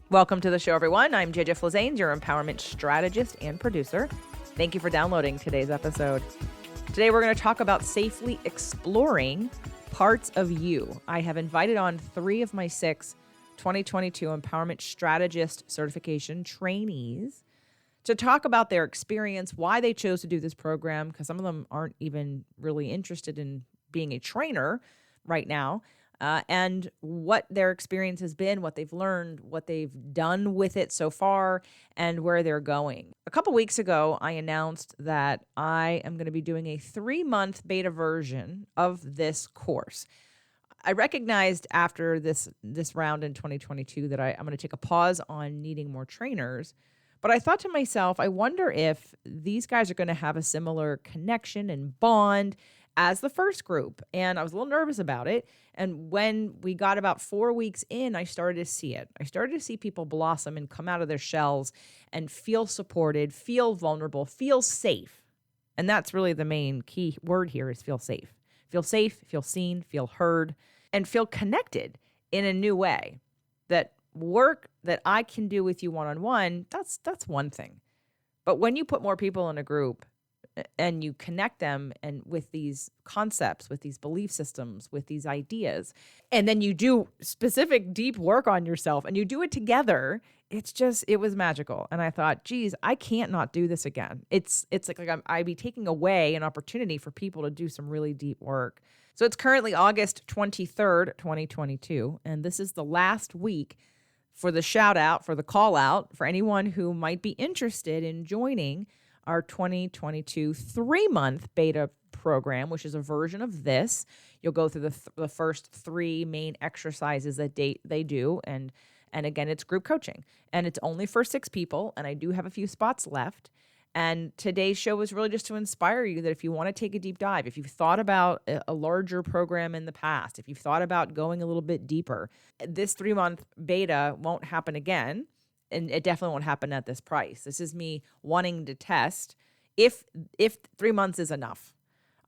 Welcome to the show, everyone. I'm JJ Flazanes, your empowerment strategist and producer. Thank you for downloading today's episode. Today, we're going to talk about safely exploring parts of you. I have invited on 3 of my 6 2022 empowerment strategist certification trainees to talk about their experience, why they chose to do this program, because some of them aren't even really interested in being a trainer right now. And what their experience has been, what they've learned, what they've done with it so far, and where they're going. A couple weeks ago, I announced that I am going to be doing a 3-month beta version of this course. I recognized after this round in 2022 that I'm going to take a pause on needing more trainers. But I thought to myself, I wonder if these guys are going to have a similar connection and bond as the first group. And I was a little nervous about it. And when we got about 4 weeks in, I started to see it. I started to see people blossom and come out of their shells and feel supported, feel vulnerable, feel safe. And that's really the main key word here is feel safe. Feel safe, feel seen, feel heard, and feel connected in a new way. That work that I can do with you one-on-one, that's one thing. But when you put more people in a group and you connect them and with these concepts, with these belief systems, with these ideas, and then you do specific deep work on yourself and you do it together, it was magical. And I thought, geez, I can't not do this again. It's like I'd be taking away an opportunity for people to do some really deep work. So it's currently August 23rd, 2022, and this is the last week for the shout out, for the call out, for anyone who might be interested in joining our 2022 3-month beta program, which is a version of this. You'll go through the first 3 main exercises that they do. And again, it's group coaching. And it's only for 6 people. And I do have a few spots left. And today's show was really just to inspire you that if you want to take a deep dive, if you've thought about a larger program in the past, if you've thought about going a little bit deeper, this 3-month beta won't happen again. And it definitely won't happen at this price. This is me wanting to test if 3 months is enough.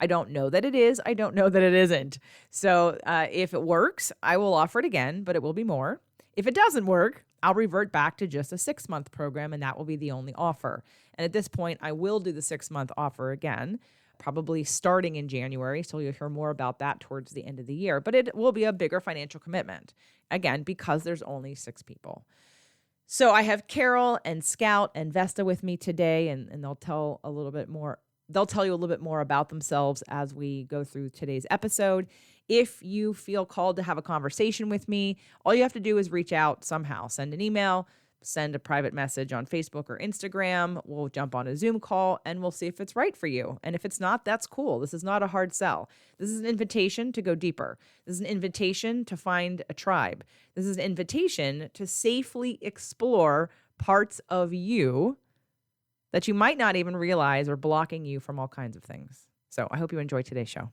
I don't know that it is. I don't know that it isn't. So if it works, I will offer it again, but it will be more. If it doesn't work, I'll revert back to just a 6-month program, and that will be the only offer. And at this point, I will do the 6-month offer again, probably starting in January. So you'll hear more about that towards the end of the year. But it will be a bigger financial commitment, again, because there's only 6 people. So I have Carole and Scout and Vesta with me today, and they'll tell a little bit more. They'll tell you a little bit more about themselves as we go through today's episode. If you feel called to have a conversation with me, all you have to do is reach out somehow. Send an email, send a private message on Facebook or Instagram. We'll jump on a Zoom call and we'll see if it's right for you. And if it's not, that's cool. This is not a hard sell. This is an invitation to go deeper. This is an invitation to find a tribe. This is an invitation to safely explore parts of you that you might not even realize are blocking you from all kinds of things. So I hope you enjoy today's show.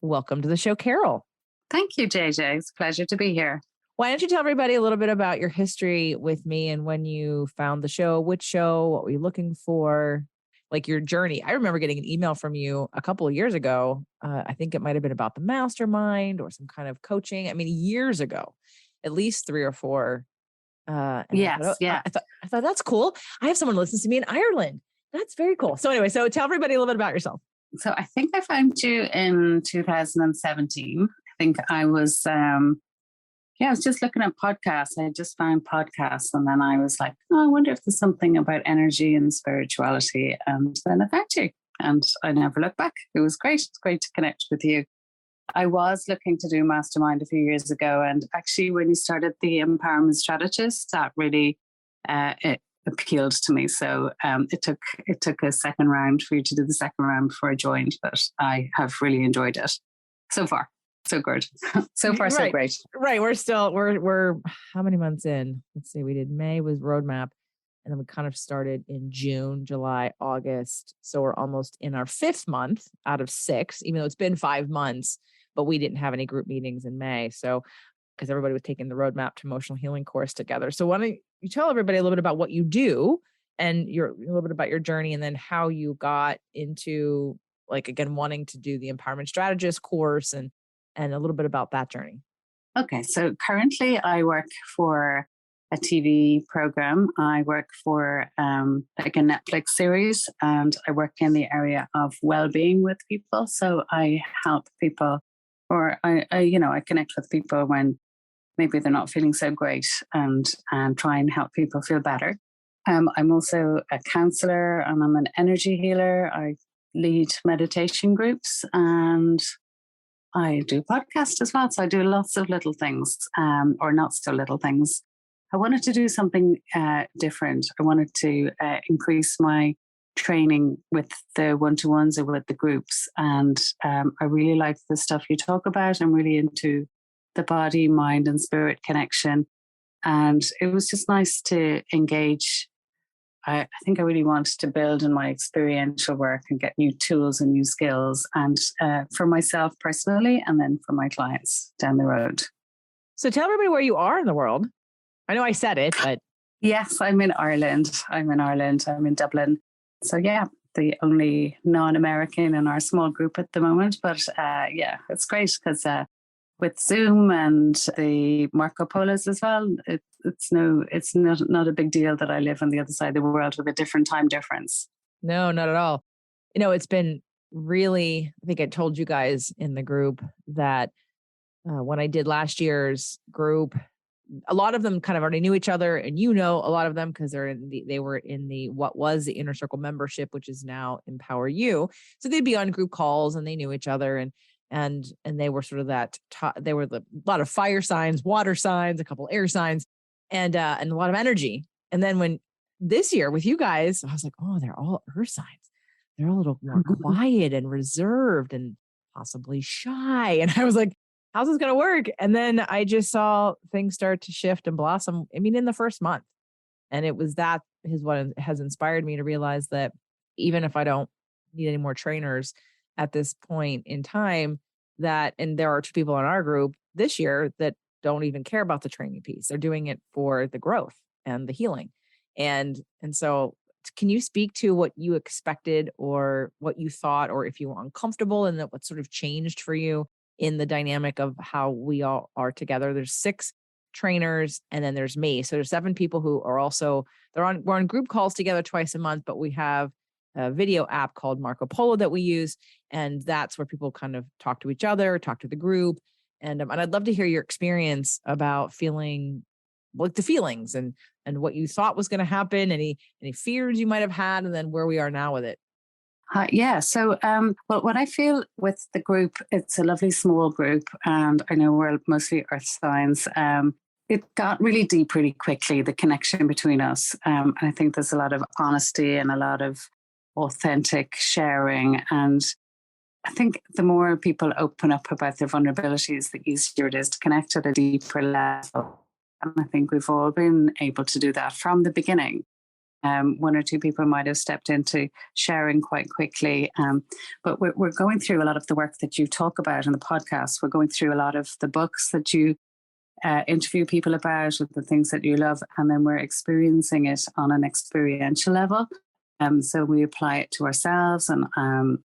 Welcome to the show, Carole. Thank you, JJ. It's a pleasure to be here. Why don't you tell everybody a little bit about your history with me and when you found the show, which show, what were you looking for, like your journey? I remember getting an email from you a couple of years ago. I think it might have been about the mastermind or some kind of coaching. I mean, years ago, at least 3 or 4. Yes. I thought that's cool. I have someone listens to me in Ireland. That's very cool. So anyway, so tell everybody a little bit about yourself. So I think I found you in 2017. I think I was, I was just looking at podcasts. I had just found podcasts. And then I was like, I wonder if there's something about energy and spirituality. And then I found you. And I never looked back. It was great. It's great to connect with you. I was looking to do mastermind a few years ago. And actually, when you started the empowerment strategist, that really it appealed to me. So it took a second round for you to do the second round before I joined, but I have really enjoyed it so far. So good. So far, so great. Right. We're how many months in? Let's see. We did May was roadmap. And then we kind of started in June, July, August. So we're almost in our 5th month out of 6, even though it's been 5 months, but we didn't have any group meetings in May. So because everybody was taking the roadmap to emotional healing course together. So why don't you tell everybody a little bit about what you do and a little bit about your journey and then how you got into, like, again, wanting to do the empowerment strategist course and a little bit about that journey. Okay. So currently I work for a TV program. I work for like a Netflix series, and I work in the area of well-being with people. So I help people, or I connect with people when maybe they're not feeling so great, and try and help people feel better. I'm also a counsellor, and I'm an energy healer. I lead meditation groups, and I do podcasts as well. So I do lots of little things, or not so little things. I wanted to do something different. I wanted to increase my training with the one-to-ones or with the groups. And I really like the stuff you talk about. I'm really into the body, mind, and spirit connection. And it was just nice to engage. I think I really wanted to build in my experiential work and get new tools and new skills, and for myself personally, and then for my clients down the road. So tell everybody where you are in the world. I know I said it, but. Yes, I'm in Ireland. I'm in Dublin. So yeah, the only non-American in our small group at the moment. But yeah, it's great because with Zoom and the Marco Polos as well, it's not a big deal that I live on the other side of the world with a different time difference. No, not at all. It's been really, I think I told you guys in the group that when I did last year's group, a lot of them kind of already knew each other, and a lot of them because they were in the what was the Inner Circle membership, which is now Empower You. So they'd be on group calls and they knew each other, and they were sort of they were a lot of fire signs, water signs, a couple air signs, and a lot of energy. And then when this year with you guys, I was like, oh, they're all earth signs. They're a little more quiet and reserved and possibly shy. And I was like, how's this going to work? And then I just saw things start to shift and blossom. I mean, in the first month. And it was what has inspired me to realize that even if I don't need any more trainers at this point in time, and there are 2 people in our group this year that don't even care about the training piece. They're doing it for the growth and the healing. And so can you speak to what you expected or what you thought, or if you were uncomfortable, and what sort of changed for you in the dynamic of how we all are together? There's 6 trainers, and then there's me. So there's 7 people who are also, we're on group calls together twice a month, but we have a video app called Marco Polo that we use. And that's where people kind of talk to each other, talk to the group. And I'd love to hear your experience about feeling like the feelings and what you thought was going to happen, any fears you might have had, and then where we are now with it. Yeah. So, well, what I feel with the group, it's a lovely small group, and I know we're mostly earth signs. It got really deep really quickly, the connection between us. And I think there's a lot of honesty and a lot of authentic sharing. And I think the more people open up about their vulnerabilities, the easier it is to connect at a deeper level. And I think we've all been able to do that from the beginning. 1 or 2 people might have stepped into sharing quite quickly. But we're going through a lot of the work that you talk about in the podcast. We're going through a lot of the books that you interview people about, with the things that you love, and then we're experiencing it on an experiential level. So we apply it to ourselves and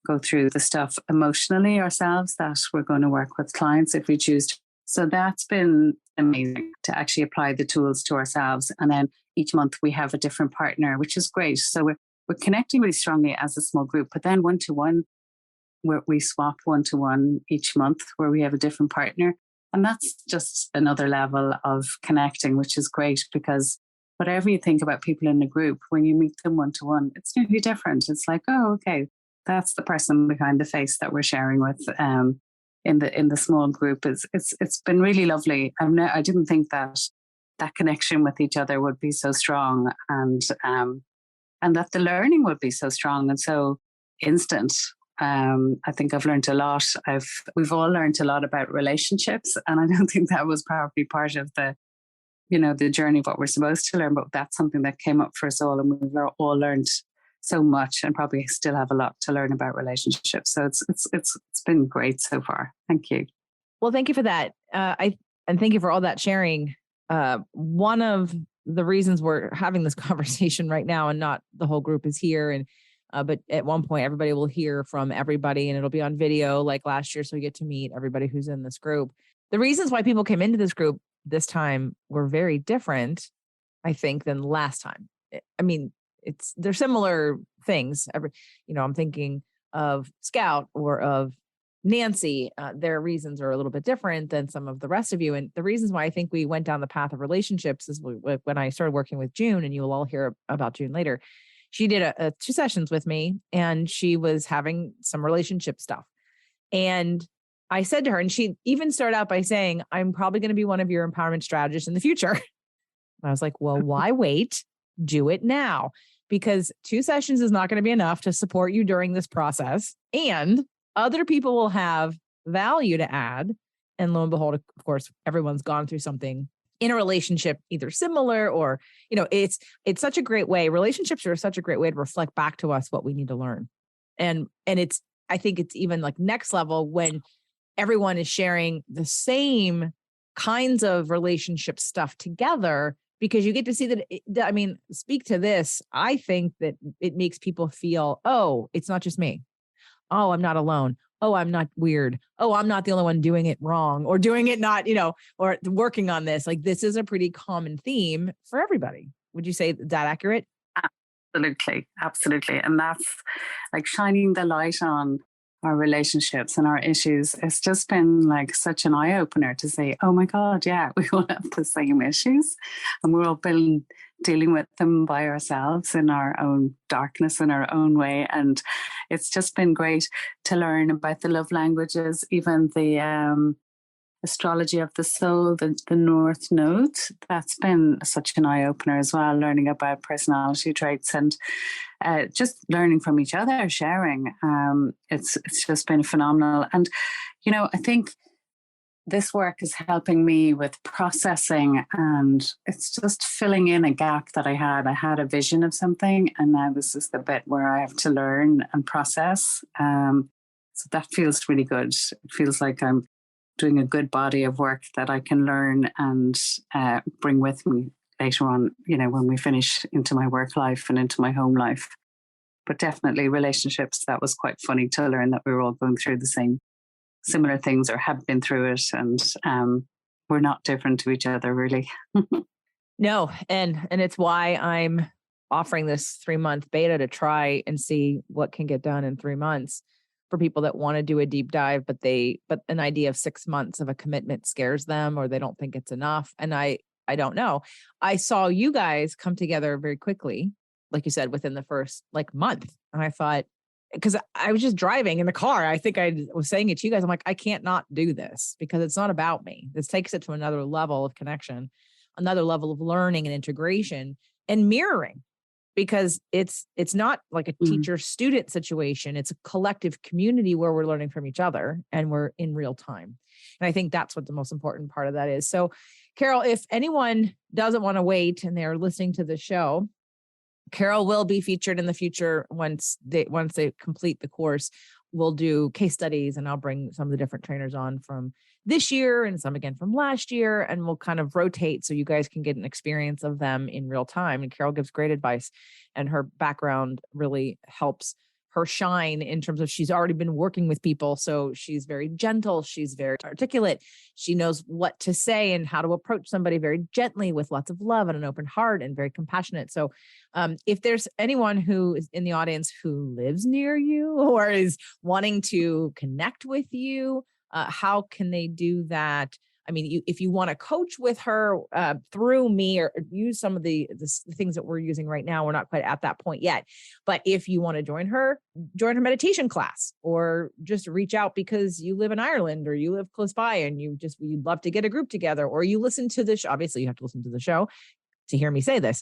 go through the stuff emotionally ourselves that we're going to work with clients if we choose to. So that's been amazing to actually apply the tools to ourselves. And then each month we have a different partner, which is great. So we're connecting really strongly as a small group, but then one-to-one, where we swap one-to-one each month where we have a different partner. And that's just another level of connecting, which is great, because whatever you think about people in the group, when you meet them one-to-one, it's nearly different. It's like, oh, okay, that's the person behind the face that we're sharing with. In the small group, it's been really lovely. I didn't think that connection with each other would be so strong, and that the learning would be so strong and so instant. I think I've learned a lot. We've all learned a lot about relationships, and I don't think that was probably part of the journey of what we're supposed to learn. But that's something that came up for us all, and we've all learned so much, and probably still have a lot to learn about relationships. So it's been great so far. Thank you. Well, thank you for that. And thank you for all that sharing. One of the reasons we're having this conversation right now, and not the whole group is here, and but at one point everybody will hear from everybody, and it'll be on video like last year, so you get to meet everybody who's in this group. The reasons why people came into this group this time were very different, I think, than last time. I mean, they're similar things. I'm thinking of Scout or of Nancy. Their reasons are a little bit different than some of the rest of you. And the reasons why I think we went down the path of relationships is when I started working with June, and you will all hear about June later. She did 2 sessions with me, and she was having some relationship stuff. And I said to her, and she even started out by saying, I'm probably going to be one of your empowerment strategists in the future. And I was like, well, why wait? Do it now, because 2 sessions is not going to be enough to support you during this process. And other people will have value to add. And lo and behold, of course, everyone's gone through something in a relationship, either similar or, it's such a great way. Relationships are such a great way to reflect back to us what we need to learn. And I think it's even like next level when everyone is sharing the same kinds of relationship stuff together, because you get to see that, speak to this. I think that it makes people feel, oh, it's not just me. Oh, I'm not alone. Oh, I'm not weird. Oh, I'm not the only one doing it wrong or doing it not, or working on this. Like, this is a pretty common theme for everybody. Would you say that accurate? Absolutely. Absolutely. And that's like shining the light on our relationships and our issues. It's just been like such an eye opener to say, oh my God, yeah, we all have the same issues and we're all been dealing with them by ourselves in our own darkness in our own way. And it's just been great to learn about the love languages, even the astrology of the soul, the North Node. That's been such an eye opener as well, learning about personality traits and just learning from each other, sharing. It's just been phenomenal. And, I think this work is helping me with processing, and it's just filling in a gap that I had. I had a vision of something, and now this is the bit where I have to learn and process. So that feels really good. It feels like I'm doing a good body of work that I can learn and bring with me later on, when we finish, into my work life and into my home life. But definitely relationships, that was quite funny to learn that we were all going through the same similar things or have been through it. And we're not different to each other, really. No. And it's why I'm offering this 3-month beta to try and see what can get done in 3 months for people that want to do a deep dive, but an idea of 6 months of a commitment scares them, or they don't think it's enough. And I don't know. I saw you guys come together very quickly, like you said, within the first month. And I thought, because I was just driving in the car, I think I was saying it to you guys. I'm like, I can't not do this because it's not about me. This takes it to another level of connection, another level of learning and integration and mirroring, because it's not like a teacher-student situation. It's a collective community where we're learning from each other and we're in real time. And I think that's what the most important part of that is. So, Carole, if anyone doesn't want to wait and they're listening to the show, Carole will be featured in the future once they complete the course. We'll do case studies, and I'll bring some of the different trainers on from this year and some again from last year, and we'll kind of rotate so you guys can get an experience of them in real time. And Carole gives great advice, and her background really helps her shine in terms of she's already been working with people. So she's very gentle. She's very articulate. She knows what to say and how to approach somebody very gently with lots of love and an open heart and very compassionate. So if there's anyone who is in the audience who lives near you or is wanting to connect with you, how can they do that? I mean, if you want to coach with her through me or use some of the things that we're using right now, we're not quite at that point yet. But if you want to join her meditation class, or just reach out because you live in Ireland or you live close by and you'd love to get a group together, or you listen to this. Obviously, you have to listen to the show to hear me say this.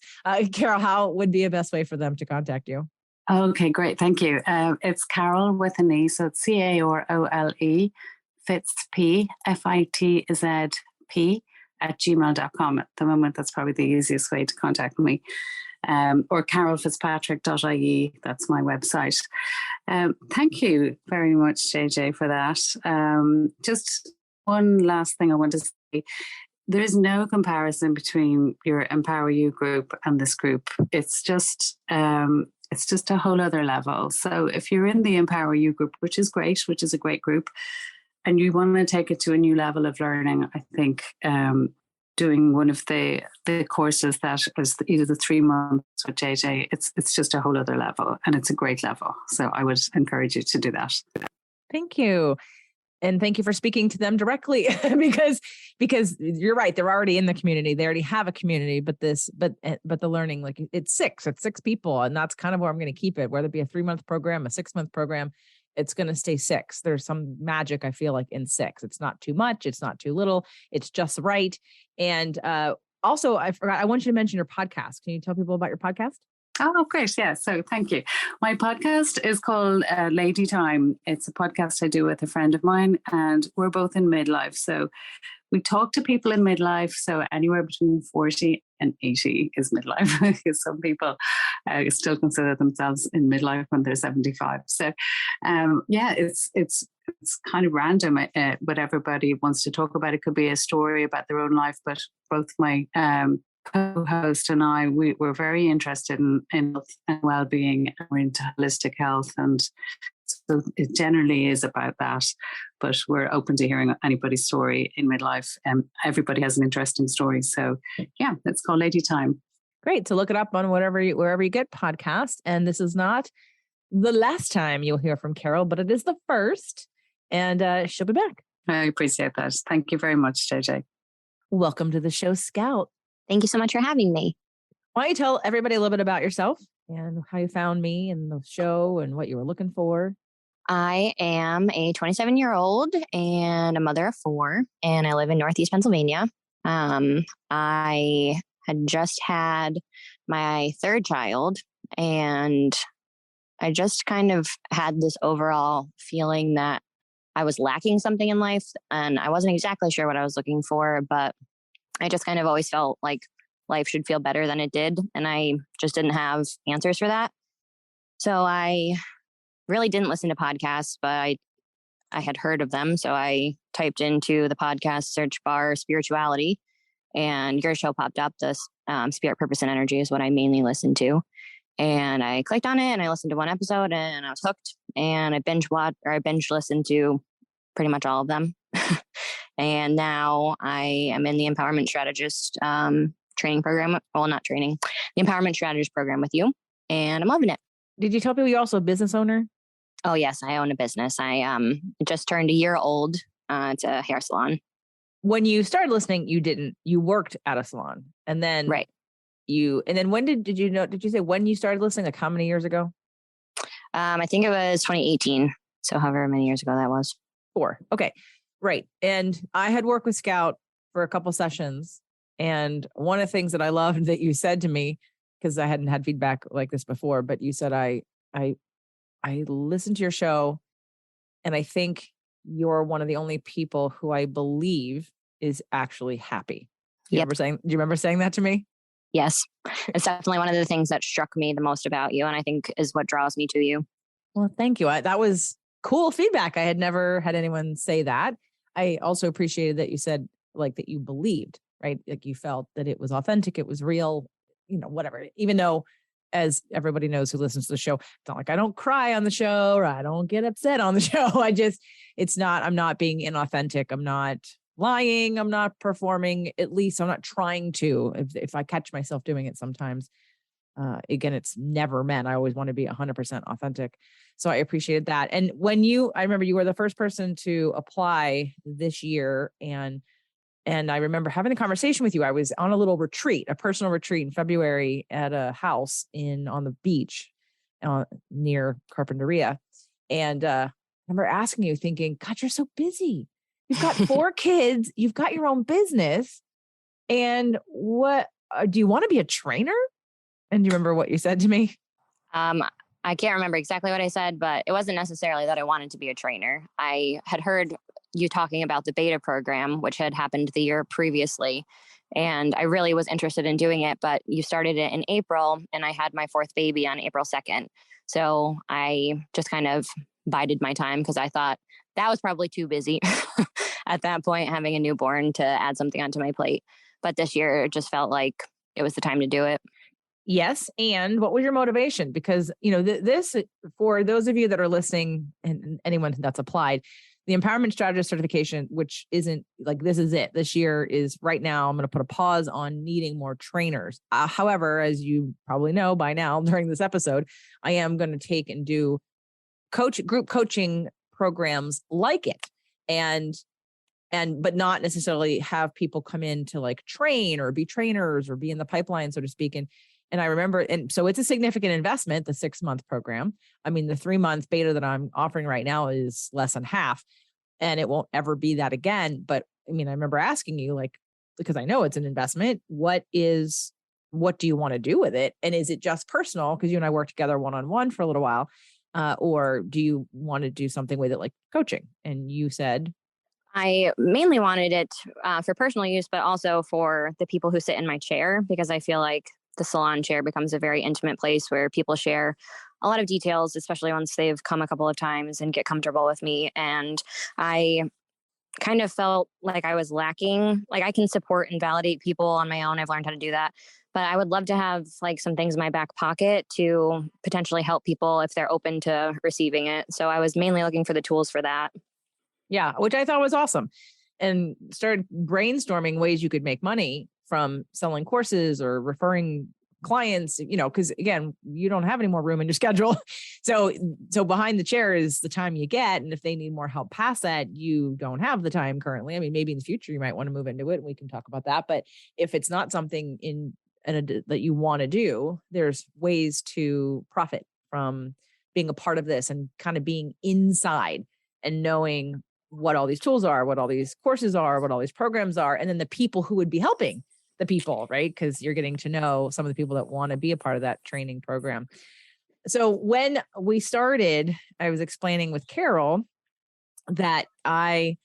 Carole, how would be a best way for them to contact you? Okay, great. Thank you. It's Carole with an E. So it's Carole. Fitzp, FITZP @gmail.com. At the moment, that's probably the easiest way to contact me. Or carolefitzpatrick.ie. That's my website. Thank you very much, JJ, for that. Just one last thing I want to say. There is no comparison between your Empower You group and this group. It's just a whole other level. So if you're in the Empower You group, which is great, which is a great group, and you want to take it to a new level of learning, I think doing one of the courses that is either the 3 months with JJ, it's just a whole other level, and it's a great level. So I would encourage you to do that. Thank you. And thank you for speaking to them directly because you're right. They're already in the community. They already have a community, but the learning, like it's six people. And that's kind of where I'm going to keep it, whether it be a 3-month program, a 6-month program, it's going to stay 6. There's some magic, I feel like, in 6. It's not too much. It's not too little. It's just right. And also, I forgot, I want you to mention your podcast. Can you tell people about your podcast? Oh, great. Yeah. So thank you. My podcast is called Lady Time. It's a podcast I do with a friend of mine, and we're both in midlife. So we talk to people in midlife. So anywhere between 40 and 80 is midlife, because some people still consider themselves in midlife when they're 75. So it's kind of random what everybody wants to talk about. It could be a story about their own life, but both my co-host and I, we're very interested in health and well-being. We're into holistic health, and so it generally is about that. But we're open to hearing anybody's story in midlife. Everybody has an interesting story. So yeah, it's called Lady Time. Great. So look it up on wherever you get podcasts. And this is not the last time you'll hear from Carole, but it is the first. And she'll be back. I appreciate that. Thank you very much, JJ. Welcome to the show, Scout. Thank you so much for having me. Why don't you tell everybody a little bit about yourself and how you found me and the show and what you were looking for? I am a 27-year-old and a mother of 4, and I live in Northeast Pennsylvania. I had just had my 3rd child, and I just kind of had this overall feeling that I was lacking something in life, and I wasn't exactly sure what I was looking for, but I just kind of always felt like life should feel better than it did. And I just didn't have answers for that. So I really didn't listen to podcasts, but I had heard of them. So I typed into the podcast search bar spirituality, and your show popped up. This Spirit, Purpose, and Energy is what I mainly listen to. And I clicked on it and I listened to one episode and I was hooked, and I binge listened to pretty much all of them. And now I am in the Empowerment Strategist training program. Well, not training, the Empowerment Strategist program with you. And I'm loving it. Did you tell people you're also a business owner? Oh, yes. I own a business. I just turned a year old. It's a hair salon. When you started listening, you worked at a salon. And then right. And then when did you say when you started listening? Like how many years ago? I think it was 2018. So however many years ago that was. 4. Okay. Right. And I had worked with Scout for a couple sessions. And one of the things that I loved that you said to me, because I hadn't had feedback like this before, but you said, I listened to your show, and I think you're one of the only people who I believe is actually happy. Do you remember saying that to me? Yes. It's definitely one of the things that struck me the most about you, and I think is what draws me to you. Well, thank you. That was cool feedback. I had never had anyone say that. I also appreciated that you said like that you believed, right? Like you felt that it was authentic, it was real, whatever. Even though, as everybody knows who listens to the show, it's not like I don't cry on the show or I don't get upset on the show. I'm not being inauthentic. I'm not lying. I'm not performing. At least I'm not trying to. If I catch myself doing it sometimes, again, it's never meant. I always want to be 100% authentic. So I appreciated that. And I remember you were the first person to apply this year, and I remember having a conversation with you. I was on a little retreat, a personal retreat in February at a house on the beach near Carpinteria. And I remember asking you, thinking, God, you're so busy. You've got 4 kids. You've got your own business. And what do you want to be a trainer? And do you remember what you said to me? I can't remember exactly what I said, but it wasn't necessarily that I wanted to be a trainer. I had heard you talking about the beta program, which had happened the year previously. And I really was interested in doing it, but you started it in April and I had my 4th baby on April 2nd. So I just kind of bided my time because I thought that was probably too busy at that point, having a newborn to add something onto my plate. But this year it just felt like it was the time to do it. Yes. And what was your motivation? Because, this, for those of you that are listening and anyone that's applied, the empowerment strategist certification, which isn't like, this is it. This year is right now, I'm going to put a pause on needing more trainers. However, as you probably know by now during this episode, I am going to take and do group coaching programs like it. But not necessarily have people come in to like train or be trainers or be in the pipeline, so to speak. And I remember, and so it's a significant investment, the 6-month program. I mean, the 3-month beta that I'm offering right now is less than half, and it won't ever be that again. But I mean, I remember asking you, like, because I know it's an investment, what do you want to do with it? And is it just personal? Because you and I worked together one-on-one for a little while. Or do you want to do something with it like coaching? And you said, I mainly wanted it for personal use, but also for the people who sit in my chair, because I feel like the salon chair becomes a very intimate place where people share a lot of details, especially once they've come a couple of times and get comfortable with me. And I kind of felt like I was lacking. Like, I can support and validate people on my own. I've learned how to do that. But I would love to have like some things in my back pocket to potentially help people if they're open to receiving it. So I was mainly looking for the tools for that. Yeah, which I thought was awesome, and started brainstorming ways you could make money from selling courses or referring clients, because again, you don't have any more room in your schedule. So behind the chair is the time you get. And if they need more help past that, you don't have the time currently. I mean, maybe in the future you might want to move into it and we can talk about that. But if it's not something that you want to do, there's ways to profit from being a part of this and kind of being inside and knowing what all these tools are, what all these courses are, what all these programs are, and then the people who would be helping the people, right? Because you're getting to know some of the people that want to be a part of that training program. So when we started, I was explaining with Carole that I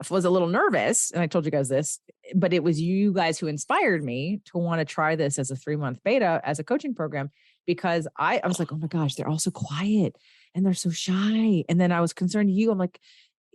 was a little nervous, and I told you guys this, but it was you guys who inspired me to want to try this as a 3-month beta as a coaching program, because I was like, oh my gosh, they're all so quiet and they're so shy. And then I was concerned you. I'm like,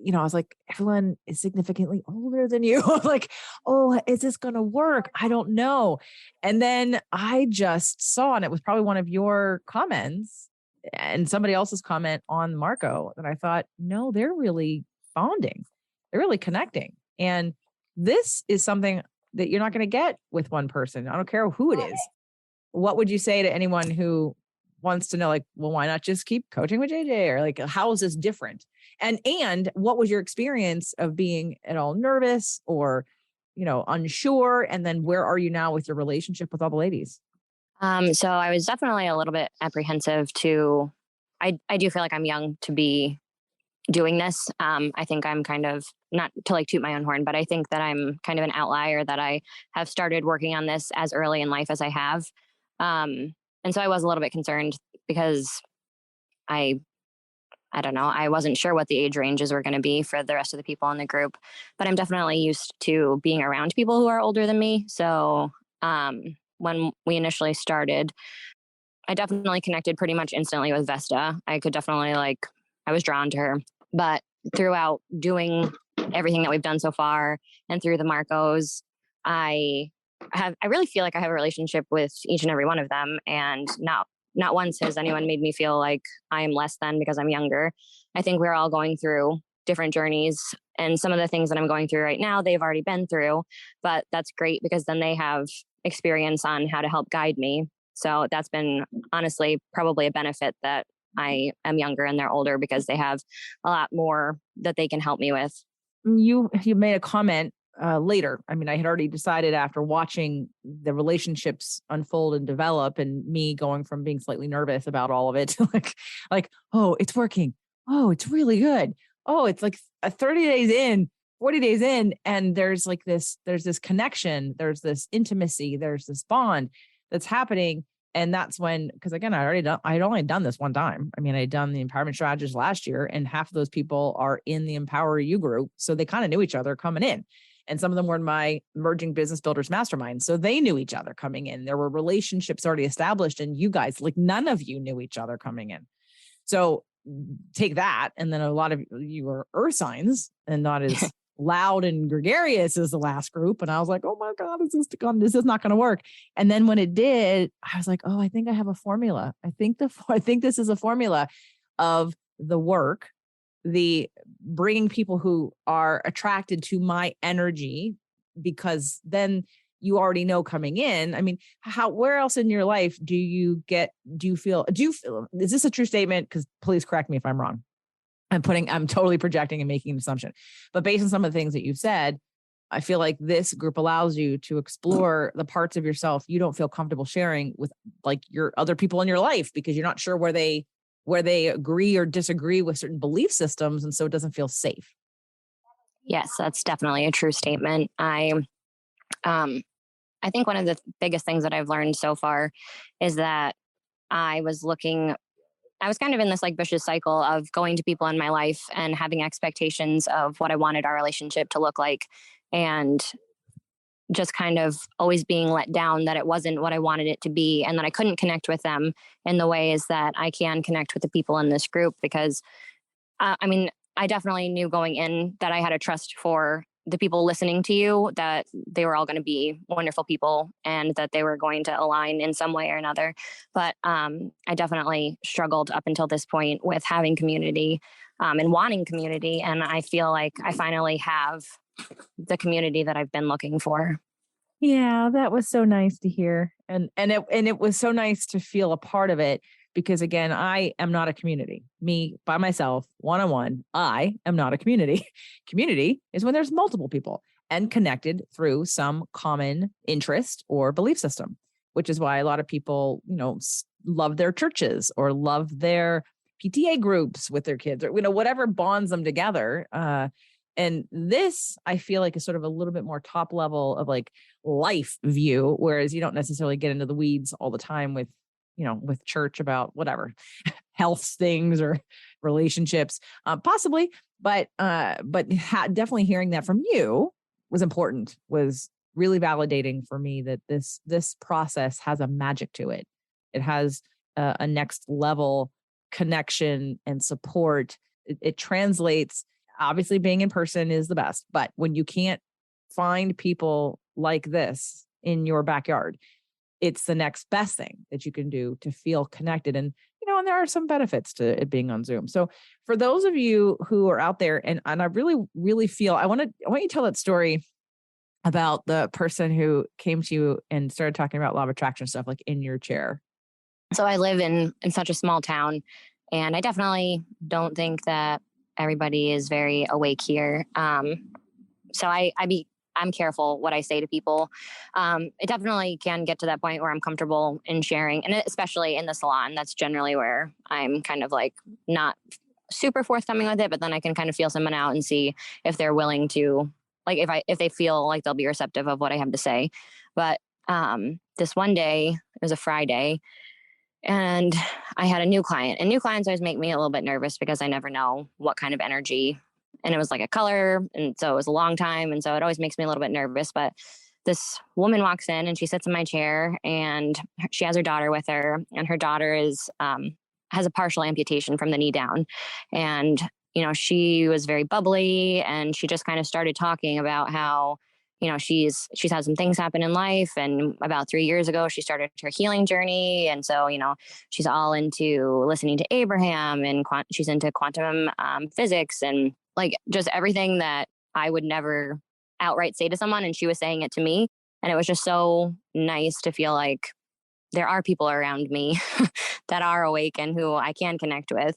I was like, everyone is significantly older than you. I'm like, oh, is this going to work? I don't know. And then I just saw, and it was probably one of your comments and somebody else's comment on Marco, that I thought, no, they're really bonding. They're really connecting. And this is something that you're not going to get with one person. I don't care who it is. What would you say to anyone who wants to know, like, well, why not just keep coaching with JJ? Or like, how is this different? And what was your experience of being at all nervous or, unsure? And then where are you now with your relationship with all the ladies? So I was definitely a little bit apprehensive I do feel like I'm young to be doing this. I think I'm kind of, not to like toot my own horn, but I think that I'm kind of an outlier, that I have started working on this as early in life as I have. And so I was a little bit concerned because I don't know, I wasn't sure what the age ranges were going to be for the rest of the people in the group, but I'm definitely used to being around people who are older than me. So when we initially started, I definitely connected pretty much instantly with Vesta. I could definitely I was drawn to her. But throughout doing everything that we've done so far and through the Marcos, I really feel like I have a relationship with each and every one of them. And not once has anyone made me feel like I am less than because I'm younger. I think we're all going through different journeys, and some of the things that I'm going through right now, they've already been through, but that's great because then they have experience on how to help guide me. So that's been honestly probably a benefit that I am younger and they're older, because they have a lot more that they can help me with. You made a comment later. I mean, I had already decided after watching the relationships unfold and develop, and me going from being slightly nervous about all of it to like, oh, it's working. Oh, it's really good. Oh, it's like 30 days in, 40 days in, and there's this connection, there's this intimacy, there's this bond that's happening. And that's when, because again, I'd only done this one time. I mean, I'd done the empowerment strategist last year, and half of those people are in the Empower You group. So they kind of knew each other coming in. And some of them were in my Emerging Business Builders Mastermind. So they knew each other coming in. There were relationships already established, and you guys, none of you knew each other coming in. So take that. And then a lot of you were earth signs and not as loud and gregarious as the last group. And I was like, oh my God, this is not going to work. And then when it did, I was like, oh, I think I have a formula. I think this is a formula of the work, the bringing people who are attracted to my energy, because then you already know coming in. I mean, where else in your life do you feel, is this a true statement? Because please correct me if I'm wrong. I'm totally projecting and making an assumption, but based on some of the things that you've said, I feel like this group allows you to explore the parts of yourself you don't feel comfortable sharing with like your other people in your life, because you're not sure where they agree or disagree with certain belief systems. And so it doesn't feel safe. Yes, that's definitely a true statement. I think one of the biggest things that I've learned so far is that I was kind of in this like vicious cycle of going to people in my life and having expectations of what I wanted our relationship to look like, and just kind of always being let down that it wasn't what I wanted it to be, and that I couldn't connect with them in the ways that I can connect with the people in this group. Because I definitely knew going in that I had a trust for the people listening to you, that they were all going to be wonderful people and that they were going to align in some way or another. But I definitely struggled up until this point with having community and wanting community. And I feel like I finally have the community that I've been looking for. Yeah, that was so nice to hear. And it was so nice to feel a part of it, because again, I am not a community. Me by myself, one-on-one, I am not a community. Community is when there's multiple people and connected through some common interest or belief system, which is why a lot of people, love their churches or love their PTA groups with their kids, or, whatever bonds them together. And this, I feel like, is sort of a little bit more top level of like life view, whereas you don't necessarily get into the weeds all the time with church about whatever health things or relationships, possibly. But definitely hearing that from you was important, was really validating for me that this process has a magic to it. It has a next level connection and support. It translates. Obviously, being in person is the best, but when you can't find people like this in your backyard, it's the next best thing that you can do to feel connected. And, and there are some benefits to it being on Zoom. So for those of you who are out there, and I really, really feel, I want you to tell that story about the person who came to you and started talking about law of attraction stuff, like in your chair. So I live in such a small town, and I definitely don't think that everybody is very awake here. So I'm careful what I say to people. It definitely can get to that point where I'm comfortable in sharing, and especially in the salon, that's generally where I'm kind of like not super forthcoming with it, but then I can kind of feel someone out and see if they're willing to, like, if they feel like they'll be receptive of what I have to say. But this one day, it was a Friday, and I had a new client, and new clients always make me a little bit nervous because I never know what kind of energy. And it was like a color. And so it was a long time. And so it always makes me a little bit nervous. But this woman walks in and she sits in my chair, and she has her daughter with her. And her daughter has a partial amputation from the knee down. And, she was very bubbly, and she just kind of started talking about how, she's had some things happen in life. And about 3 years ago, she started her healing journey. And so, she's all into listening to Abraham, and she's into quantum physics, and like just everything that I would never outright say to someone. And she was saying it to me. And it was just so nice to feel like there are people around me that are awake and who I can connect with.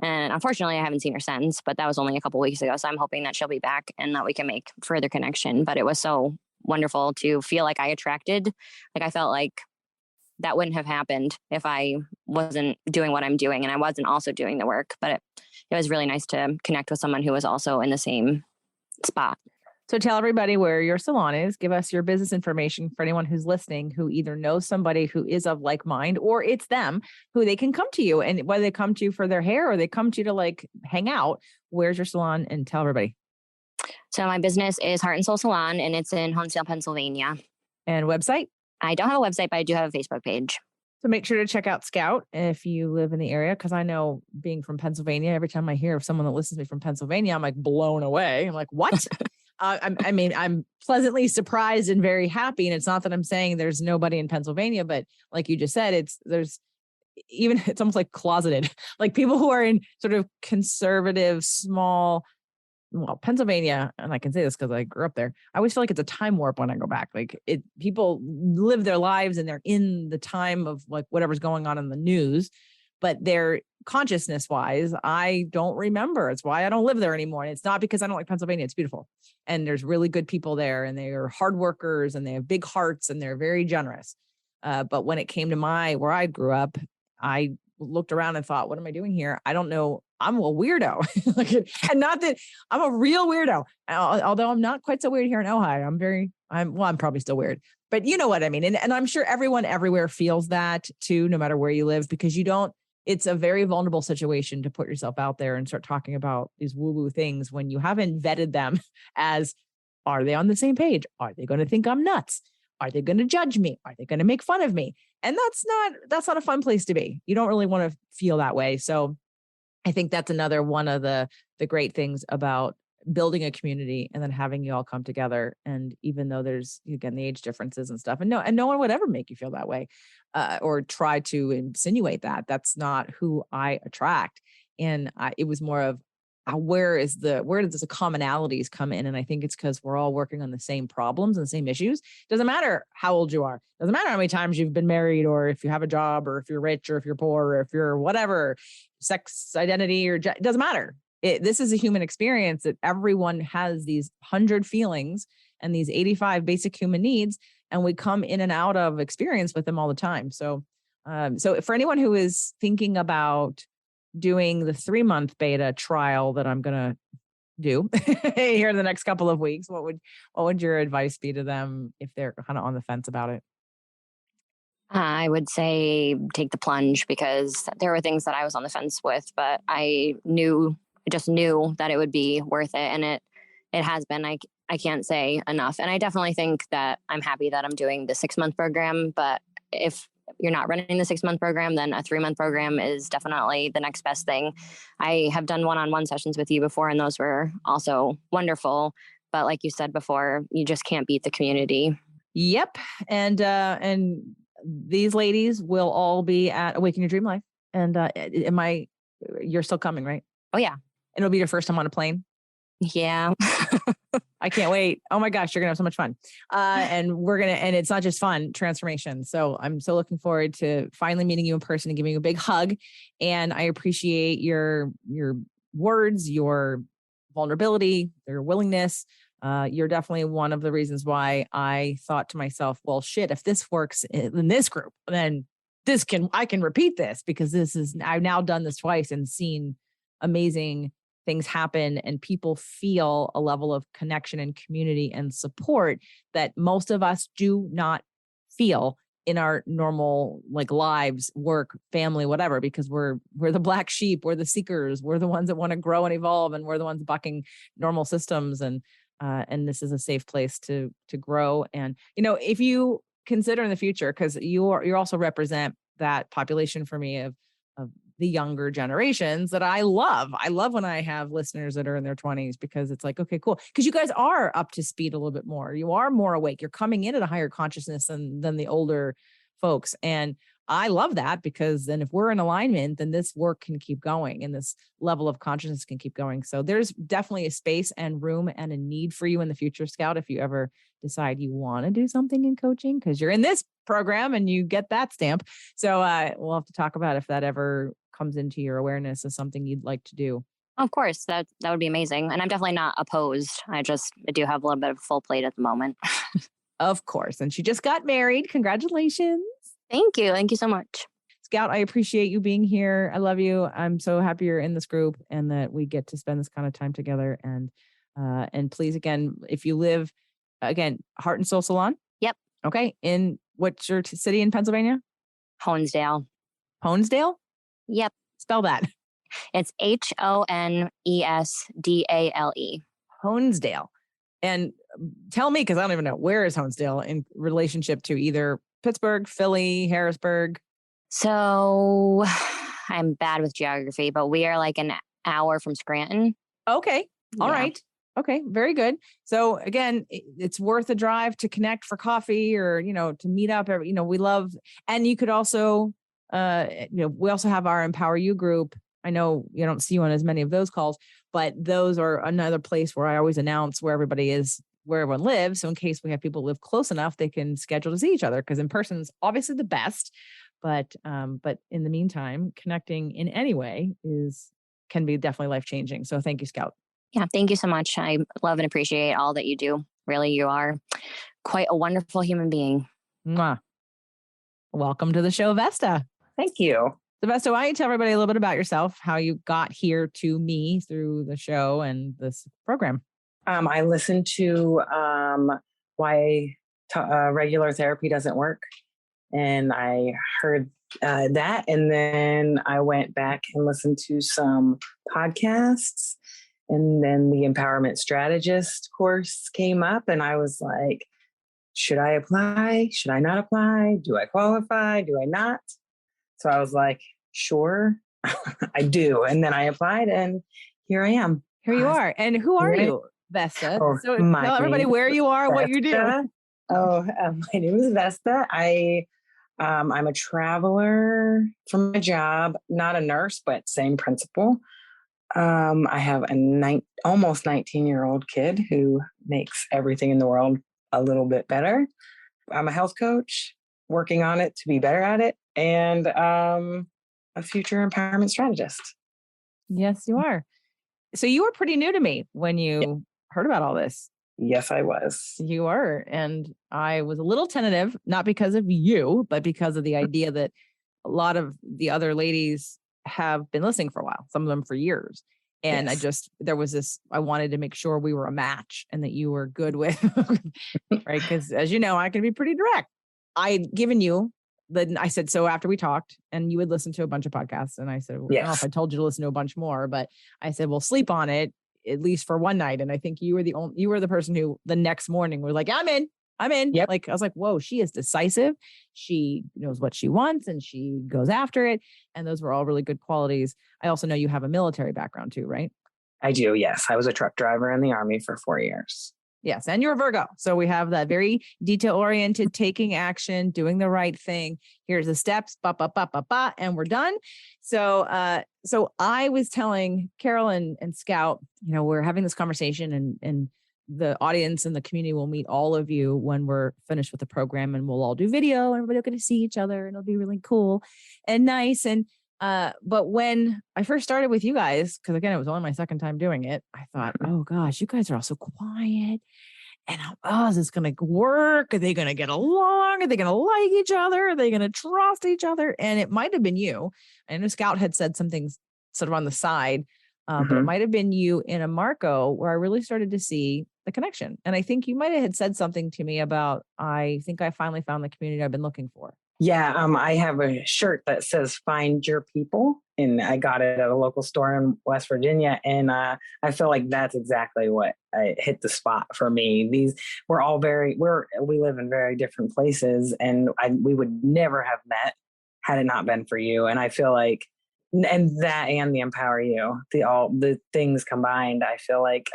And unfortunately, I haven't seen her since, but that was only a couple of weeks ago. So I'm hoping that she'll be back and that we can make further connection. But it was so wonderful to feel like I felt like that wouldn't have happened if I wasn't doing what I'm doing and I wasn't also doing the work. But it was really nice to connect with someone who was also in the same spot. So tell everybody where your salon is. Give us your business information for anyone who's listening, who either knows somebody who is of like mind, or it's them who they can come to you, and whether they come to you for their hair or they come to you to like hang out. Where's your salon? And tell everybody. So my business is Heart and Soul Salon, and it's in Huntsville, Pennsylvania. And website? I don't have a website, but I do have a Facebook page. So make sure to check out Scout if you live in the area, because I know, being from Pennsylvania, every time I hear of someone that listens to me from Pennsylvania, I'm like blown away. I'm like, what? I'm pleasantly surprised and very happy. And it's not that I'm saying there's nobody in Pennsylvania, but like you just said, it's almost like closeted, like people who are in sort of conservative, small Pennsylvania, and I can say this because I grew up there, I always feel like it's a time warp when I go back. Like people live their lives and they're in the time of like whatever's going on in the news, but their consciousness wise, I don't remember. It's why I don't live there anymore. And it's not because I don't like Pennsylvania. It's beautiful. And there's really good people there, and they are hard workers, and they have big hearts, and they're very generous. But when it came to where I grew up, I looked around and thought, what am I doing here? I don't know. I'm a weirdo. And not that I'm a real weirdo, although I'm not quite so weird here in Ojai. I'm probably still weird, but you know what I mean? And I'm sure everyone everywhere feels that too, no matter where you live, because it's a very vulnerable situation to put yourself out there and start talking about these woo-woo things when you haven't vetted them as, are they on the same page? Are they going to think I'm nuts? Are they going to judge me? Are they going to make fun of me? And that's not a fun place to be. You don't really want to feel that way. So I think that's another one of the great things about building a community and then having you all come together. And even though there's, again, the age differences and stuff, and no one would ever make you feel that way or try to insinuate that. That's not who I attract. And it was more of, where does the commonalities come in? And I think it's because we're all working on the same problems and the same issues. Doesn't matter how old you are. Doesn't matter how many times you've been married, or if you have a job, or if you're rich, or if you're poor, or if you're whatever, sex identity, or it doesn't matter. This is a human experience that everyone has these 100 feelings and these 85 basic human needs. And we come in and out of experience with them all the time. So for anyone who is thinking about doing the 3-month beta trial that I'm going to do here in the next couple of weeks, what would your advice be to them if they're kind of on the fence about it? I would say take the plunge, because there were things that I was on the fence with, but I just knew that it would be worth it. And it has been. I can't say enough. And I definitely think that I'm happy that I'm doing the 6-month program, but if you're not running the 6-month program, then a 3-month program is definitely the next best thing. I have done one-on-one sessions with you before, and those were also wonderful. But like you said before, you just can't beat the community. Yep. And these ladies will all be at Awaken Your Dream Life. And you're still coming, right? Oh yeah. And it'll be your first time on a plane. Yeah. I can't wait. Oh my gosh, you're going to have so much fun. And it's not just fun, transformation. So I'm so looking forward to finally meeting you in person and giving you a big hug. And I appreciate your words, your vulnerability, your willingness. You're definitely one of the reasons why I thought to myself, well, shit, if this works in this group, then I can repeat this, because I've now done this twice and seen amazing things happen, and people feel a level of connection and community and support that most of us do not feel in our normal lives, work, family, whatever, because we're the black sheep, we're the seekers, we're the ones that want to grow and evolve, and we're the ones bucking normal systems. And this is a safe place to grow. And, if you consider in the future, because you also represent that population for me of the younger generations that I love. I love when I have listeners that are in their 20s, because it's like, okay, cool. Because you guys are up to speed a little bit more. You are more awake. You're coming in at a higher consciousness than the older folks. And I love that, because then if we're in alignment, then this work can keep going and this level of consciousness can keep going. So there's definitely a space and room and a need for you in the future, Scout, if you ever decide you want to do something in coaching, because you're in this program and you get that stamp. So we'll have to talk about if that ever comes into your awareness as something you'd like to do. Of course, that would be amazing. And I'm definitely not opposed. I do have a little bit of a full plate at the moment. Of course. And she just got married. Congratulations. Thank you. Thank you so much. Scout, I appreciate you being here. I love you. I'm so happy you're in this group and that we get to spend this kind of time together. And please, again, if you live, Heart and Soul Salon. Yep. Okay. In what's your city in Pennsylvania? Honesdale. Honesdale? Yep. Spell that. It's Honesdale. Honesdale. And tell me, because I don't even know, where is Honesdale in relationship to either Pittsburgh, Philly, Harrisburg? So I'm bad with geography, but we are like an hour from Scranton. Okay. All Yeah. right. Okay. Very good. So again, it's worth a drive to connect for coffee or, to meet up. We love, and you could also, we also have our Empower You group I know you don't see you on as many of those calls, but those are another place where I always announce where everybody is, where everyone lives. So in case we have people live close enough, they can schedule to see each other, because in person is obviously the best. But in the meantime, connecting in any way can be definitely life-changing. So thank you, Scout. Yeah, thank you so much. I love and appreciate all that you do. Really, you are quite a wonderful human being. Mwah. Welcome to the show, Vesta. Thank you. So Vesta, why don't you tell everybody a little bit about yourself, how you got here to me through the show and this program? I listened to why regular therapy doesn't work. And I heard that. And then I went back and listened to some podcasts. And then the Empowerment Strategist course came up. And I was like, should I apply? Should I not apply? Do I qualify? Do I not? So I was like, sure, I do. And then I applied and here I am. Here you are. And who are you, Vesta? Oh, so tell everybody where you are, what you do. Oh, my name is Vesta. I'm a traveler from my job, not a nurse, but same principle. I have a almost 19-year-old kid who makes everything in the world a little bit better. I'm a health coach, working on it to be better at it, and a future empowerment strategist. Yes, you are. So you were pretty new to me when you heard about all this. Yes, I was. You were. And I was a little tentative, not because of you, but because of the idea that a lot of the other ladies have been listening for a while, some of them for years. And yes. I wanted to make sure we were a match and that you were good with, right? Because as you know, I can be pretty direct. I'd given you, I said, so after we talked and you would listen to a bunch of podcasts, and I said, well, I don't know if I told you to listen to a bunch more, but I said, well, sleep on it at least for one night. And I think you were the person who the next morning was like, I'm in. Yep. Like, I was like, whoa, she is decisive. She knows what she wants and she goes after it. And those were all really good qualities. I also know you have a military background too, right? I do. Yes. I was a truck driver in the Army for 4 years. Yes. And you're a Virgo. So we have that very detail oriented, taking action, doing the right thing. Here's the steps, and we're done. So I was telling Carol and Scout, we're having this conversation, and the audience and the community will meet all of you when we're finished with the program, and we'll all do video and everybody will get to see each other, and it'll be really cool and nice. And, but when I first started with you guys, because again, it was only my second time doing it, I thought, oh gosh, you guys are all so quiet. And is this going to work? Are they going to get along? Are they going to like each other? Are they going to trust each other? And it might have been you. I know Scout had said something sort of on the side, but it might have been you in a Marco where I really started to see the connection. And I think you might have had said something to me about, I think I finally found the community I've been looking for. Yeah. I have a shirt that says find your people, and I got it at a local store in West Virginia. And I feel like that's exactly what hit the spot for me. We live in very different places, and we would never have met had it not been for you. And I feel like, and the Empower You, all the things combined, I feel like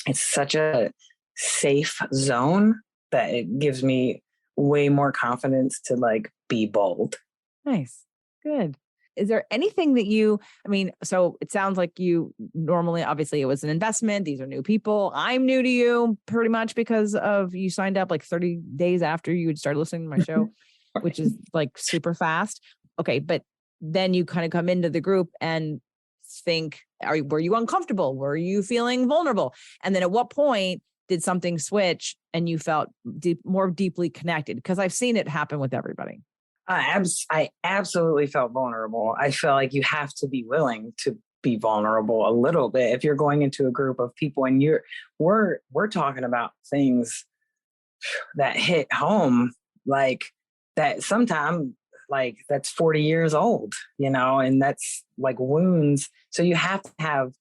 it's such a safe zone that it gives me way more confidence to like be bold. Nice. Good. Is there anything that so it sounds like you normally, obviously it was an investment. These are new people. I'm new to you pretty much because of you signed up like 30 days after you had started listening to my show, which is like super fast. Okay. But then you kind of come into the group and think, were you uncomfortable? Were you feeling vulnerable? And then at what point did something switch and you felt more deeply connected? Because I've seen it happen with everybody. I absolutely felt vulnerable. I feel like you have to be willing to be vulnerable a little bit if you're going into a group of people and we're talking about things that hit home, like that sometimes like that's 40 years old, and that's like wounds. So you have to have,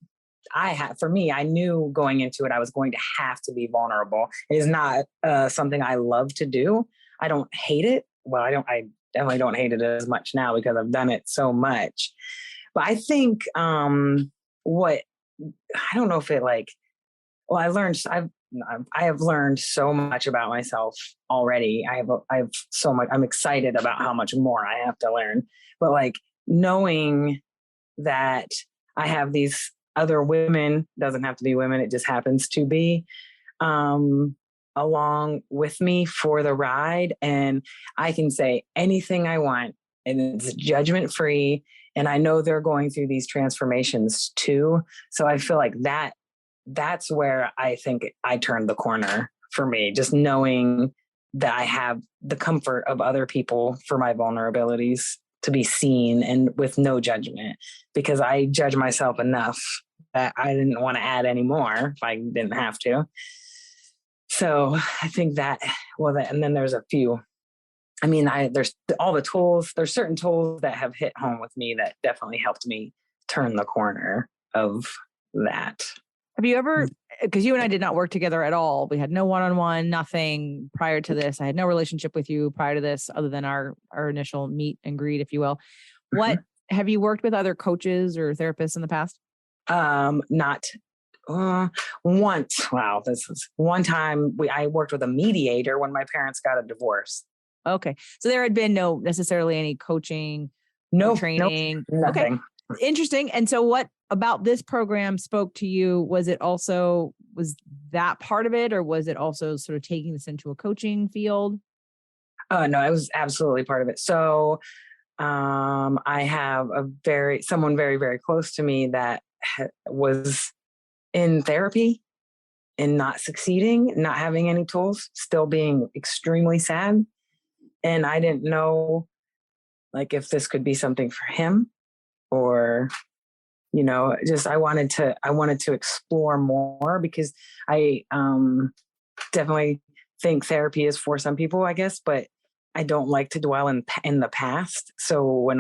for me, I knew going into it, I was going to have to be vulnerable. It is not something I love to do. I don't hate it. Well, I definitely don't hate it as much now because I've done it so much. But I think I don't know if it I have learned so much about myself already. I have so much, I'm excited about how much more I have to learn, but like knowing that I have these other women, doesn't have to be women, it just happens to be, along with me for the ride. And I can say anything I want and it's judgment free. And I know they're going through these transformations too. So I feel like that's where I think I turned the corner for me, just knowing that I have the comfort of other people for my vulnerabilities to be seen and with no judgment, because I judge myself enough that I didn't want to add any more if I didn't have to. So I think and then there's a few, I mean, there's all the tools, there's certain tools that have hit home with me that definitely helped me turn the corner of that. Have you ever, because you and I did not work together at all. We had no one-on-one, nothing prior to this. I had no relationship with you prior to this other than our initial meet and greet, if you will. What, have you worked with other coaches or therapists in the past? Not once. Wow. This is one time I worked with a mediator when my parents got a divorce. Okay. So there had been no necessarily any coaching, training. Nope, nothing. Okay. Interesting. And so what about this program spoke to you? Was that part of it, or was it also sort of taking this into a coaching field? No, it was absolutely part of it. So, I have someone very, very close to me that was in therapy and not succeeding, not having any tools, still being extremely sad. And I didn't know like if this could be something for him or, just I wanted to explore more, because I definitely think therapy is for some people, I guess, but I don't like to dwell in the past. So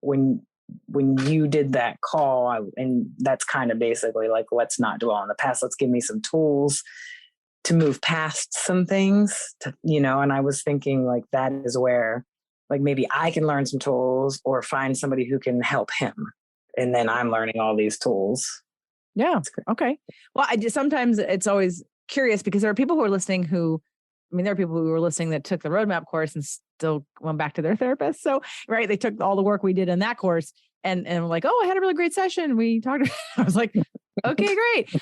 when you did that call, and that's kind of basically like, let's not dwell in the past. Let's give me some tools to move past some things, and I was thinking like that is where like maybe I can learn some tools or find somebody who can help him. And then I'm learning all these tools. Yeah. Okay. Well, sometimes it's always curious because there are people who are listening there are people who were listening that took the roadmap course and still went back to their therapist. So, right. They took all the work we did in that course and were like, oh, I had a really great session. We talked. I was like, okay, great.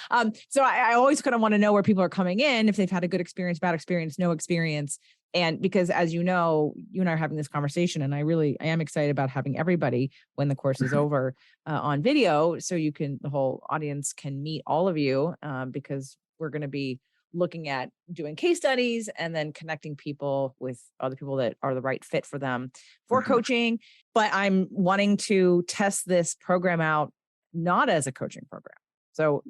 So I always kind of want to know where people are coming in, if they've had a good experience, bad experience, no experience. And because as you know, you and I are having this conversation, and I am excited about having everybody when the course is over on video. So the whole audience can meet all of you because we're going to be looking at doing case studies and then connecting people with other people that are the right fit for them for coaching. But I'm wanting to test this program out, not as a coaching program. So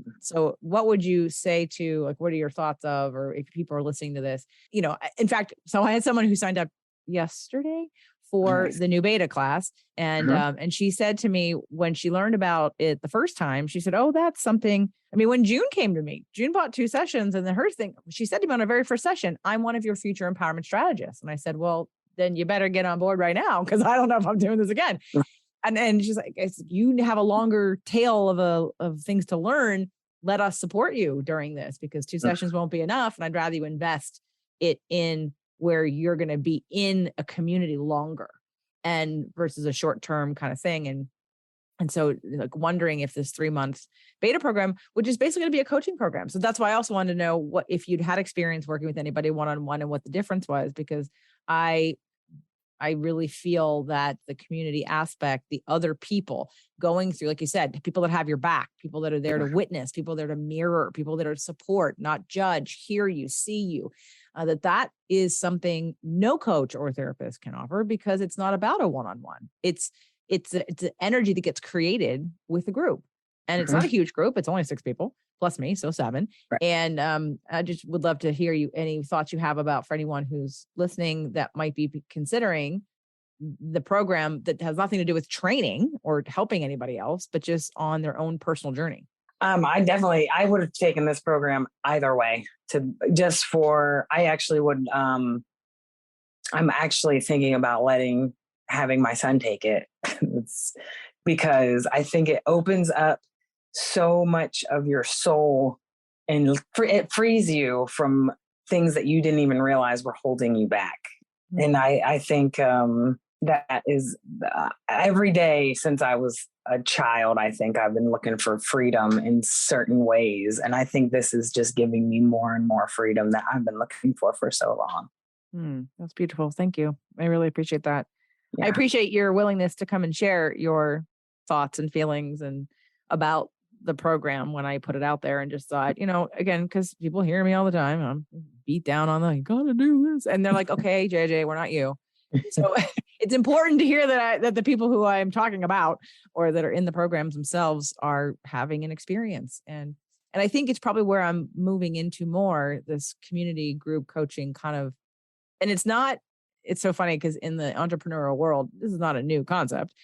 what would you say to, like, what are your thoughts of, or if people are listening to this, in fact, so I had someone who signed up yesterday for the new beta class. And, and she said to me when she learned about it the first time, she said, oh, that's something. I mean, when June came to me, June bought 2 sessions, and then her thing, she said to me on her very first session, I'm one of your future empowerment strategists. And I said, well, then you better get on board right now, because I don't know if I'm doing this again. And she's like, you have a longer tail of things to learn. Let us support you during this, because 2 sessions won't be enough. And I'd rather you invest it in where you're going to be in a community longer and versus a short-term kind of thing. And so like wondering if this 3-month beta program, which is basically going to be a coaching program. So that's why I also wanted to know what, if you'd had experience working with anybody one-on-one and what the difference was, because I really feel that the community aspect, the other people going through, like you said, people that have your back, people that are there to witness, people there to mirror, people that are to support, not judge, hear you, see you, that is something no coach or therapist can offer, because it's not about a one-on-one. It's the energy that gets created with the group. And it's not a huge group. It's only 6 people plus me. So 7. Right. And I just would love to hear any thoughts you have about, for anyone who's listening that might be considering the program that has nothing to do with training or helping anybody else, but just on their own personal journey. I would have taken this program either way I actually would, I'm actually thinking about having my son take it. Because I think it opens up so much of your soul, and it frees you from things that you didn't even realize were holding you back. And I think that is every day since I was a child. I think I've been looking for freedom in certain ways. And I think this is just giving me more and more freedom that I've been looking for so long. That's beautiful. Thank you. I really appreciate that. Yeah. I appreciate your willingness to come and share your thoughts and feelings and about the program when I put it out there, and just thought, again, because people hear me all the time, I'm beat down on you gotta do this. And they're like, okay, JJ, we're not you. So it's important to hear that the people who I'm talking about or that are in the programs themselves are having an experience. And I think it's probably where I'm moving into more this community group coaching kind of, and it's so funny because in the entrepreneurial world, this is not a new concept,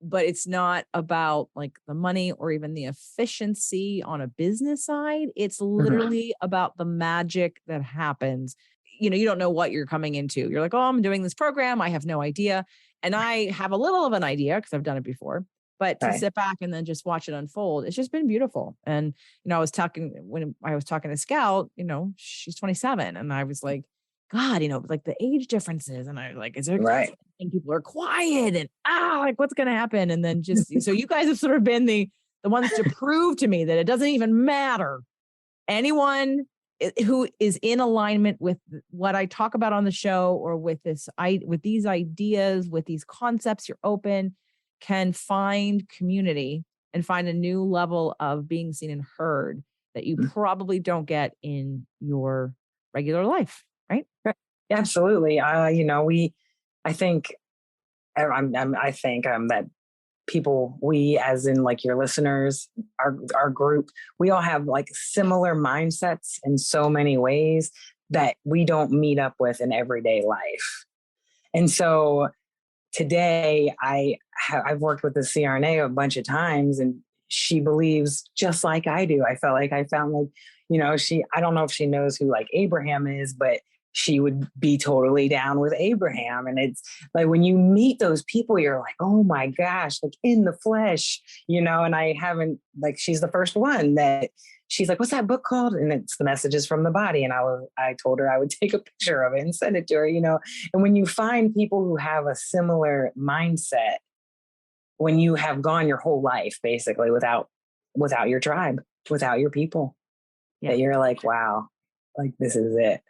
but it's not about like the money or even the efficiency on a business side. It's literally about the magic that happens. You don't know what you're coming into. You're like, oh, I'm doing this program. I have no idea. And I have a little of an idea because I've done it before, but to sit back and then just watch it unfold, it's just been beautiful. And, when I was talking to Scout, she's 27, and I was like, God, like the age differences. And I was like, is there, and people are quiet and like what's going to happen? And then so you guys have sort of been the ones to prove to me that it doesn't even matter. Anyone who is in alignment with what I talk about on the show, or with these ideas, with these concepts, you're open, can find community and find a new level of being seen and heard that you probably don't get in your regular life. Right? Absolutely. I think that people, we, as in like your listeners, our group, we all have like similar mindsets in so many ways that we don't meet up with in everyday life. And so today I've worked with the CRNA a bunch of times, and she believes just like I do. I felt like I found I don't know if she knows who like Abraham is, but she would be totally down with Abraham. And it's like, when you meet those people, you're like, oh my gosh, like in the flesh, and I haven't, like, she's the first one that she's like, what's that book called? And it's The Messages from the Body. And I told her I would take a picture of it and send it to her, and when you find people who have a similar mindset, when you have gone your whole life basically without your tribe, without your people, that you're like, wow, like this is it.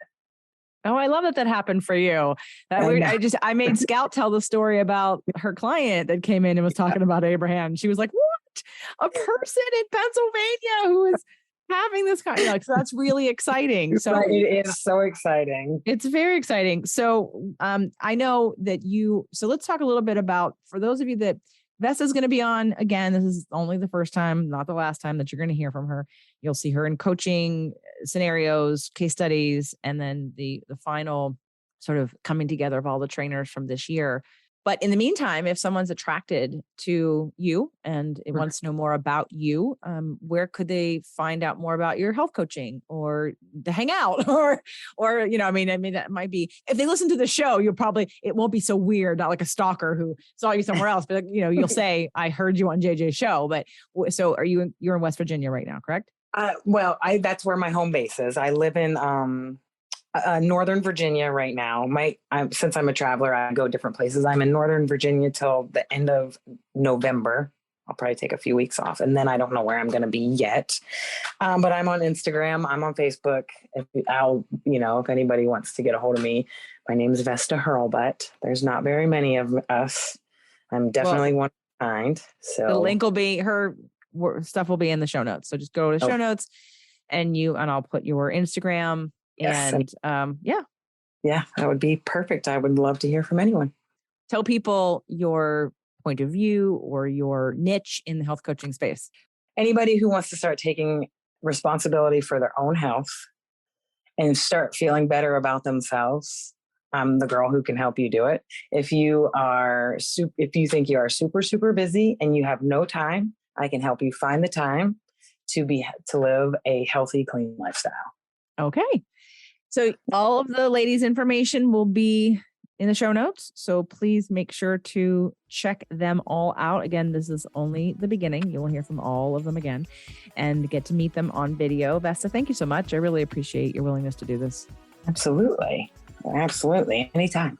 Oh, I love that happened for you. I made Scout tell the story about her client that came in and was talking about Abraham. She was like, what? A person in Pennsylvania who is having this kind of, so that's really exciting. So it is so exciting. It's very exciting. So I know that so let's talk a little bit about, for those of you that Vesta's going to be on again, this is only the first time, not the last time that you're going to hear from her. You'll see her in coaching scenarios, case studies, and then the final sort of coming together of all the trainers from this year. But in the meantime, if someone's attracted to you and it wants to know more about you, where could they find out more about your health coaching, or to hang out, or that might be, if they listen to the show, it won't be so weird, not like a stalker who saw you somewhere else, but you'll say, I heard you on JJ's show. But so you're in West Virginia right now, correct? That's where my home base is. I live in, Northern Virginia right now. Since I'm a traveler, I go different places. I'm in Northern Virginia till the end of November. I'll probably take a few weeks off, and then I don't know where I'm going to be yet. But I'm on Instagram. I'm on Facebook. If anybody wants to get a hold of me, my name is Vesta Hurlbutt. There's not very many of us. I'm definitely one of a kind. So the link will be, her stuff will be in the show notes. So just go to show notes, and I'll put your Instagram. Yes, and that would be perfect. I would love to hear from anyone. Tell people your point of view or your niche in the health coaching space. Anybody who wants to start taking responsibility for their own health and start feeling better about themselves, I'm the girl who can help you do it. If you think you are super, super busy and you have no time, I can help you find the time to live a healthy, clean lifestyle. Okay. So all of the ladies' information will be in the show notes. So please make sure to check them all out. Again, this is only the beginning. You will hear from all of them again and get to meet them on video. Vesta, thank you so much. I really appreciate your willingness to do this. Absolutely. Absolutely. Anytime.